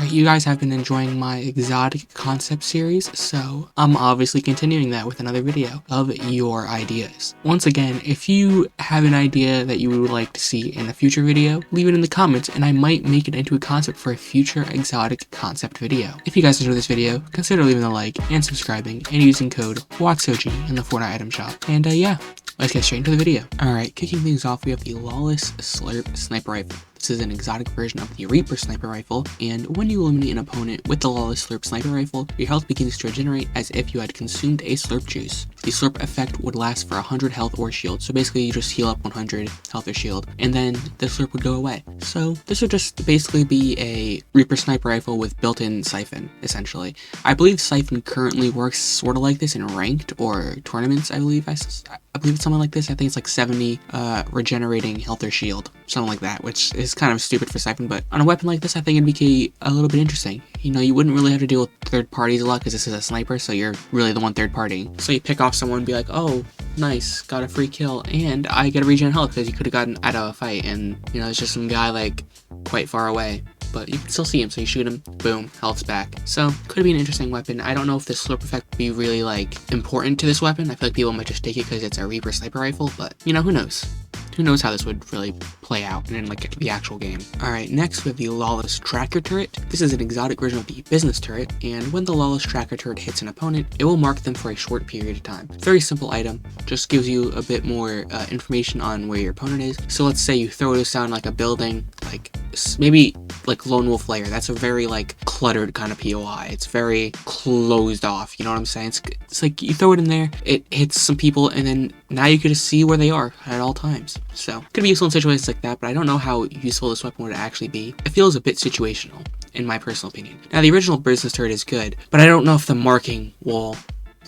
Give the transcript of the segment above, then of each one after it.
Alright, you guys have been enjoying my exotic concept series, so I'm obviously continuing that with another video of your ideas. Once again, if you have an idea that you would like to see in a future video, leave it in the comments and I might make it into a concept for a future exotic concept video. If you guys enjoyed this video, consider leaving a like and subscribing and using code WATSOG in the Fortnite item shop. And yeah, let's get straight into the video. Alright, kicking things off, we have the Lawless Slurp sniper rifle. This is an exotic version of the Reaper sniper rifle, and when you eliminate an opponent with the Lawless Slurp sniper rifle, your health begins to regenerate as if you had consumed a slurp juice. The slurp effect would last for 100 health or shield, so basically you just heal up 100 health or shield, and then the slurp would go away. So this would just basically be a Reaper sniper rifle with built-in siphon, essentially. I believe siphon currently works sort of like this in ranked or tournaments, I believe it's something like this. I think it's like 70 regenerating health or shield, something like that, which is kind of stupid for siphon, but on a weapon like this I think it'd be a little bit interesting. You know, you wouldn't really have to deal with third parties a lot because this is a sniper, so you're really the one third partying. So you pick off someone and be like, oh nice, got a free kill, and I get a regen health because you could have gotten out of a fight, and you know it's just some guy like quite far away, but you can still see him, so you shoot him, boom, health's back. So could be an interesting weapon. I don't know if the slurp effect would be really like important to this weapon. I feel like people might just take it because it's a Reaper sniper rifle, but you know, who knows? Who knows how this would really play out in like the actual game. Alright, next we have the Lawless Tracker turret. This is an exotic version of the business turret, and when the Lawless Tracker turret hits an opponent, it will mark them for a short period of time. Very simple item, just gives you a bit more information on where your opponent is. So let's say you throw this down like a building, like maybe like Lone Wolf Lair. That's a very like cluttered kind of POI. It's very closed off, you know what I'm saying? It's like you throw it in there, it hits some people, and then now you can just see where they are at all times. So could be useful in situations like that, but I don't know how useful this weapon would actually be. It feels a bit situational, in my personal opinion. Now the original business turret is good, but I don't know if the marking will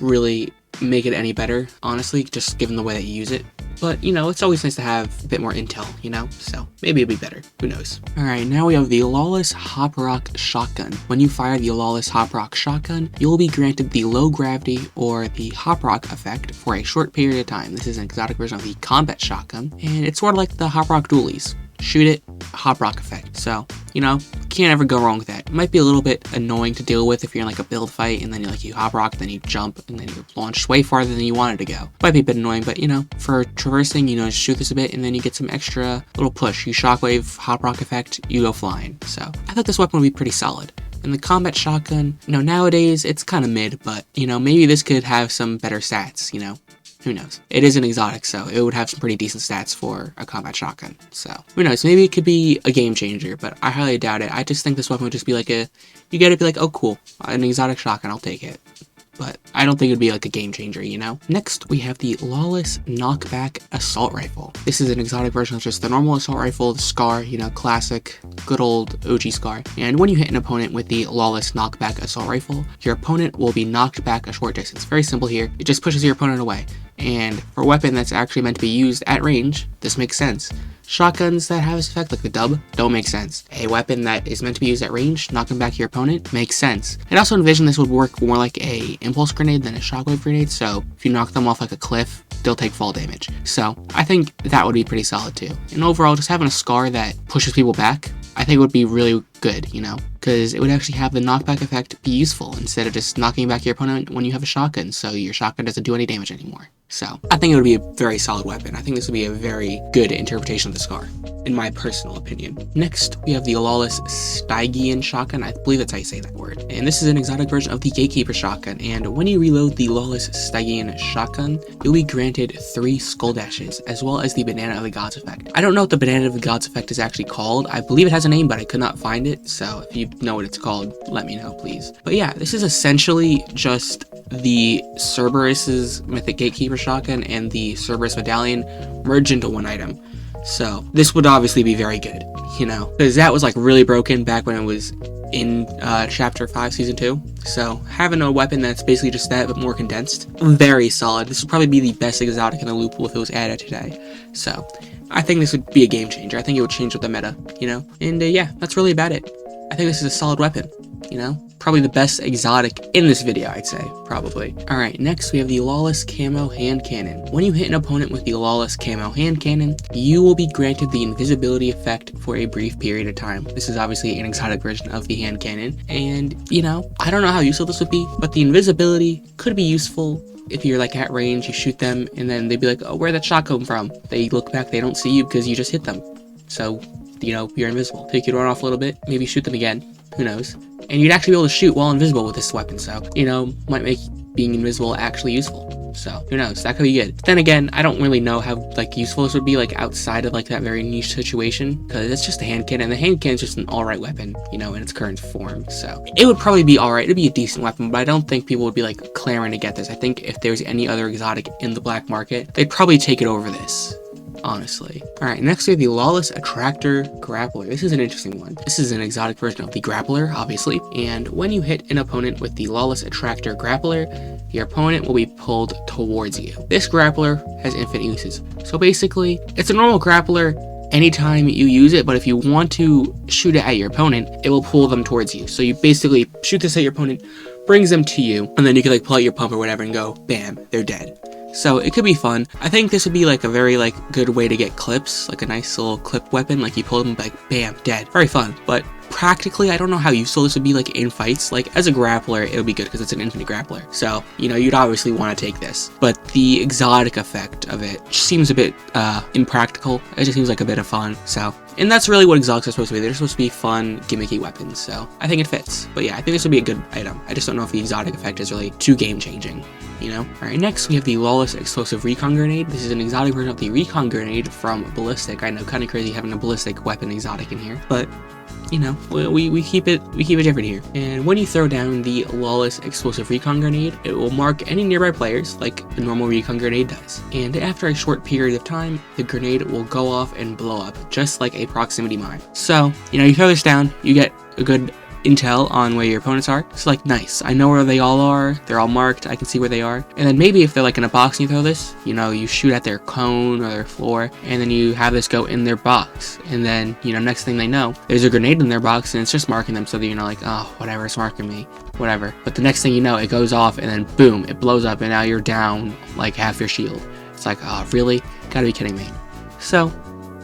really make it any better, honestly, just given the way that you use it. But, you know, it's always nice to have a bit more intel, you know? So, maybe it'll be better. Who knows? Alright, now we have the Lawless Hop Shotgun. When you fire the Lawless Hop Shotgun, you will be granted the low gravity or the Hop Rock effect for a short period of time. This is an exotic version of the combat shotgun, and it's sort of like the Hop Rock dualies. Shoot it, Hop Rock effect. So, you know, can't ever go wrong with that. It might be a little bit annoying to deal with if you're in like a build fight and then you Hop Rock, then you jump, and then you launch way farther than you wanted to go. Might be a bit annoying, but you know, for traversing, you know, just shoot this a bit and then you get some extra little push. You shockwave, Hop Rock effect, you go flying. So, I thought this weapon would be pretty solid. And the combat shotgun, you know, nowadays it's kind of mid, but you know, maybe this could have some better stats, you know. Who knows? It is an exotic, so it would have some pretty decent stats for a combat shotgun. So, who knows? Maybe it could be a game changer, but I highly doubt it. I just think this weapon would just be like you get it, be like, oh cool, an exotic shotgun, I'll take it. But I don't think it would be like a game changer, you know? Next, we have the Lawless Knockback Assault Rifle. This is an exotic version of just the normal assault rifle, the SCAR, you know, classic, good old OG SCAR. And when you hit an opponent with the Lawless Knockback Assault Rifle, your opponent will be knocked back a short distance. Very simple here. It just pushes your opponent away. And for a weapon that's actually meant to be used at range, this makes sense. Shotguns that have this effect, like the dub, don't make sense. A weapon that is meant to be used at range, knocking back your opponent, makes sense. I also envision this would work more like a impulse grenade than a shockwave grenade, so if you knock them off like a cliff, they'll take fall damage. So I think that would be pretty solid too. And overall, just having a SCAR that pushes people back, I think it would be really good, you know, because it would actually have the knockback effect be useful instead of just knocking back your opponent when you have a shotgun, so your shotgun doesn't do any damage anymore. So I think it would be a very solid weapon. I think this would be a very good interpretation of the SCAR, in my personal opinion. Next, we have the Lawless Stigian shotgun. I believe that's how you say that word. And this is an exotic version of the Gatekeeper shotgun. And when you reload the Lawless Stigian shotgun, you'll be granted 3 skull dashes, as well as the Banana of the Gods effect. I don't know what the Banana of the Gods effect is actually called. I believe it has a name, but I could not find it. So if you know what it's called, let me know, please. But yeah, this is essentially just the Cerberus's Mythic Gatekeeper shotgun and the Cerberus Medallion merged into one item. So this would obviously be very good, you know, because that was like really broken back when it was in chapter 5 season 2. So having a weapon that's basically just that but more condensed, very solid. This would probably be the best exotic in the loop if it was added today. So I think this would be a game changer. I think it would change with the meta, you know. And yeah, that's really about it. I think this is a solid weapon. you know, probably the best exotic in this video, I'd say, probably. Alright, next we have the Lawless Camo Hand Cannon. When you hit an opponent with the Lawless Camo Hand Cannon, you will be granted the invisibility effect for a brief period of time. This is obviously an exotic version of the hand cannon, and, you know, I don't know how useful this would be, but the invisibility could be useful. If you're like at range, you shoot them, and then they'd be like, oh, where'd that shot come from? They look back, they don't see you because you just hit them. So, you know, you're invisible. So you could run off a little bit, maybe shoot them again, who knows. And you'd actually be able to shoot while invisible with this weapon, so, you know, might make being invisible actually useful. So, who knows, that could be good. Then again, I don't really know how, like, useful this would be, like, outside of, like, that very niche situation, because it's just a hand cannon, and the hand cannon's just an alright weapon, you know, in its current form, so. It would probably be alright, it'd be a decent weapon, but I don't think people would be, like, clamoring to get this. I think if there's any other exotic in the black market, they'd probably take it over this. Honestly. Alright, next we have the Lawless Attractor Grappler. This is an interesting one. This is an exotic version of the Grappler, obviously, and when you hit an opponent with the Lawless Attractor Grappler, your opponent will be pulled towards you. This Grappler has infinite uses. So basically, it's a normal Grappler anytime you use it, but if you want to shoot it at your opponent, it will pull them towards you. So you basically shoot this at your opponent, brings them to you, and then you can like pull out your pump or whatever and go, bam, they're dead. So it could be fun. I think this would be like a very like good way to get clips, like a nice little clip weapon, like you pull them like bam, dead. Very fun. But practically, I don't know how useful this would be like in fights. Like as a grappler, it would be good because it's an infinite grappler. So, you know, you'd obviously want to take this. But the exotic effect of it seems a bit impractical. It just seems like a bit of fun. So, and that's really what exotics are supposed to be. They're supposed to be fun, gimmicky weapons. So I think it fits. But yeah, I think this would be a good item. I just don't know if the exotic effect is really too game changing. You know? Alright, next we have the Lawless Explosive Recon Grenade. This is an exotic version of the Recon Grenade from Ballistic. I know, kind of crazy having a Ballistic weapon exotic in here, but you know, we keep it different here. And when you throw down the Lawless Explosive Recon Grenade, it will mark any nearby players like a normal Recon Grenade does. And after a short period of time, the grenade will go off and blow up, just like a proximity mine. So, you know, you throw this down, you get a good intel on where your opponents are. It's like, nice, I know where they all are, they're all marked, I can see where they are. And then maybe if they're like in a box and you throw this, you know, you shoot at their cone or their floor, and then you have this go in their box. And then, you know, next thing they know, there's a grenade in their box and it's just marking them so that you're not like, oh, whatever, it's marking me, whatever. But the next thing you know, it goes off and then boom, it blows up and now you're down like half your shield. It's like, oh, really? Gotta be kidding me. So,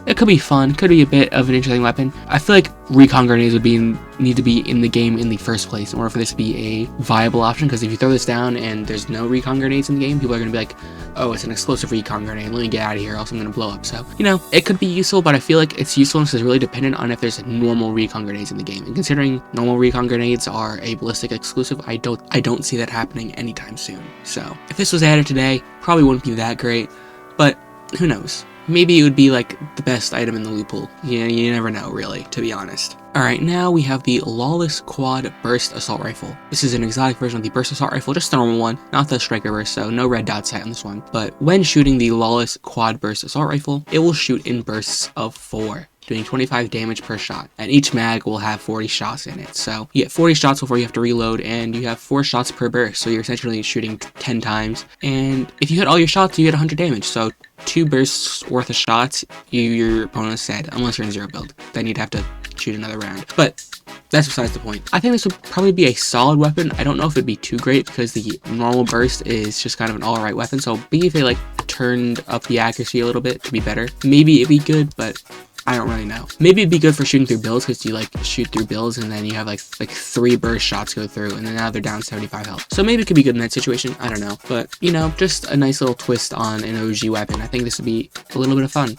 it could be fun, could be a bit of an interesting weapon. I feel like recon grenades would need to be in the game in the first place in order for this to be a viable option, because if you throw this down and there's no recon grenades in the game, people are going to be like, oh, it's an explosive recon grenade, let me get out of here, else I'm going to blow up. So, you know, it could be useful, but I feel like its usefulness is really dependent on if there's normal recon grenades in the game. And considering normal recon grenades are a ballistic exclusive, I don't see that happening anytime soon. So, if this was added today, probably wouldn't be that great, but who knows? Maybe it would be like the best item in the loot pool. Yeah, you never know, really, to be honest. Alright, now we have the Lawless Quad Burst Assault Rifle. This is an exotic version of the Burst Assault Rifle, just the normal one, not the Striker Burst, so no red dot sight on this one. But when shooting the Lawless Quad Burst Assault Rifle, it will shoot in bursts of 4. Doing 25 damage per shot, and each mag will have 40 shots in it. So you get 40 shots before you have to reload, and you have 4 shots per burst, so you're essentially shooting 10 times. And if you hit all your shots, you get 100 damage. So 2 bursts worth of shots, your opponent's dead, unless you're in 0 build. Then you'd have to shoot another round. But that's besides the point. I think this would probably be a solid weapon. I don't know if it'd be too great because the normal burst is just kind of an alright weapon. So maybe if they like turned up the accuracy a little bit to be better, maybe it'd be good, but I don't really know. Maybe it'd be good for shooting through builds because you like shoot through builds and then you have like 3 burst shots go through and then now they're down 75 health. So maybe it could be good in that situation. I don't know. But, you know, just a nice little twist on an OG weapon. I think this would be a little bit of fun.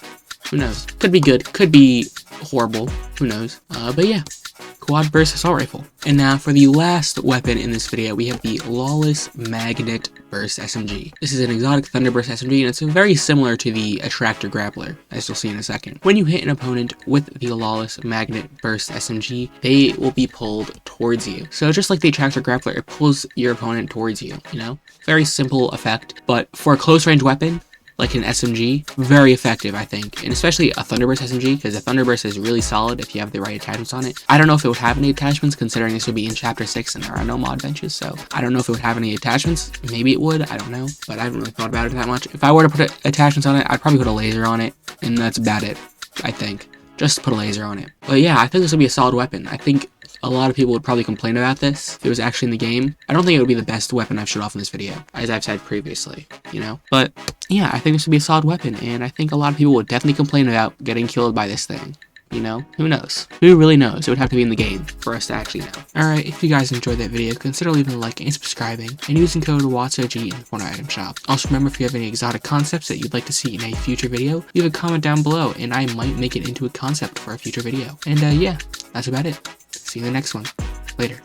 Who knows? Could be good. Could be horrible. Who knows? But yeah. Quad Burst Assault Rifle. And now for the last weapon in this video, we have the Lawless Magnet Burst SMG. This is an exotic Thunderburst SMG, and it's very similar to the Attractor Grappler, as you'll see in a second. When you hit an opponent with the Lawless Magnet Burst SMG, they will be pulled towards you. So just like the Attractor Grappler, it pulls your opponent towards you, you know? Very simple effect, but for a close range weapon, like an SMG, very effective, I think. And especially a Thunderburst SMG, because the Thunderburst is really solid if you have the right attachments on it. I don't know if it would have any attachments, considering this would be in Chapter 6 and there are no mod benches, so I don't know if it would have any attachments. Maybe it would, I don't know, but I haven't really thought about it that much. If I were to put attachments on it, I'd probably put a laser on it, and that's about it, I think. Just put a laser on it. But yeah, I think this would be a solid weapon. I think a lot of people would probably complain about this if it was actually in the game. I don't think it would be the best weapon I've showed off in this video, as I've said previously, you know? But yeah, I think this would be a solid weapon, and I think a lot of people would definitely complain about getting killed by this thing. You know, who knows? Who really knows? It would have to be in the game for us to actually know. Alright, if you guys enjoyed that video, consider leaving a like and subscribing, and using code WATSOG in the Fortnite item shop. Also remember, if you have any exotic concepts that you'd like to see in a future video, leave a comment down below, and I might make it into a concept for a future video. And yeah, that's about it. See you in the next one. Later.